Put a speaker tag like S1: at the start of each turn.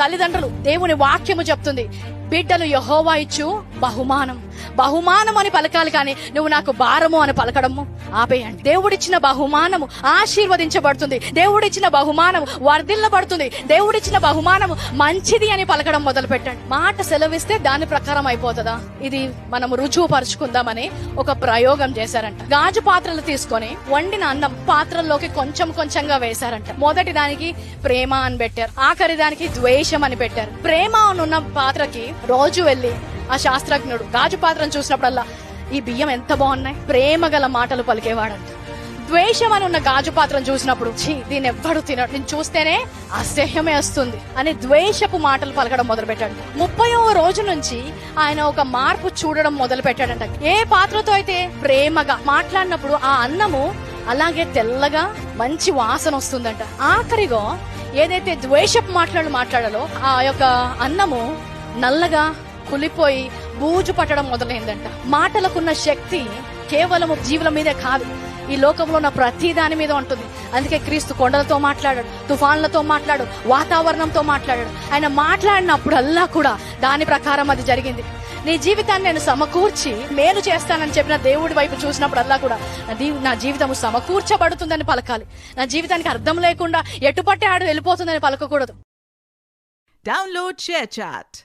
S1: తల్లిదండ్రులు, దేవుని వాక్యము చెప్తుంది, బిడ్డలు యెహోవా ఇచ్చు బహుమానం అని పలకాలి, కానీ నువ్వు నాకు భారము అని పలకడము ఆపేయండి. దేవుడిచ్చిన బహుమానము ఆశీర్వదించబడుతుంది, దేవుడిచ్చిన బహుమానము వర్ధిల్లబడుతుంది, దేవుడిచ్చిన బహుమానము మంచిది అని పలకడం మొదలు పెట్టండి. మాట సెలవిస్తే దాని ప్రకారం అయిపోతుందా? ఇది మనము రుజువు పరుచుకుందామని ఒక ప్రయోగం చేశారంట. గాజు పాత్రలు తీసుకొని వండిన అన్నం పాత్రల్లోకి కొంచెం కొంచెంగా వేశారంట. మొదటి దానికి ప్రేమ అని పెట్టారు, ఆఖరి దానికి ద్వేషం అని పెట్టారు. ప్రేమ అనున్న పాత్రకి రోజు వెళ్ళి ఆ శాస్త్రజ్ఞుడు గాజు పాత్రను చూసినప్పుడల్లా ఈ బియ్యం ఎంత బాగున్నాయి, ప్రేమ గల మాటలు పలికేవాడంట. ద్వేషం అని ఉన్న గాజు పాత్రను చూసినప్పుడు దీన్ని ఎవ్వడు తినడు, నేను చూస్తేనే అసహ్యమే వస్తుంది అని ద్వేషపు మాటలు పలకడం మొదలు పెట్టాడు. 30వ రోజు నుంచి ఆయన ఒక మార్పు చూడడం మొదలు పెట్టాడంట. ఏ పాత్రతో అయితే ప్రేమగా మాట్లాడినప్పుడు ఆ అన్నము అలాగే తెల్లగా మంచి వాసన వస్తుందంట. ఆఖరిగా ఏదైతే ద్వేషపు మాట్లాడాలో ఆ యొక్క అన్నము నల్లగా కులిపోయి బూజు పట్టడం మొదలైందంట. మాటలకున్న శక్తి కేవలము జీవుల మీదే కాదు, ఈ లోకంలో ఉన్న ప్రతి దాని మీద ఉంటుంది. అందుకే క్రీస్తు కొండలతో మాట్లాడాడు, తుఫాన్లతో మాట్లాడు, వాతావరణంతో మాట్లాడాడు. ఆయన మాట్లాడినప్పుడల్లా కూడా దాని ప్రకారం అది జరిగింది. నీ జీవితాన్ని నేను సమకూర్చి మేలు చేస్తానని చెప్పిన దేవుడి వైపు చూసినప్పుడల్లా కూడా నా జీవితము సమకూర్చబడుతుందని పలకాలి. నా జీవితానికి అర్థం లేకుండా ఎటుపట్టే ఆడు వెళ్ళిపోతుందని పలకకూడదు.
S2: Download ShareChat.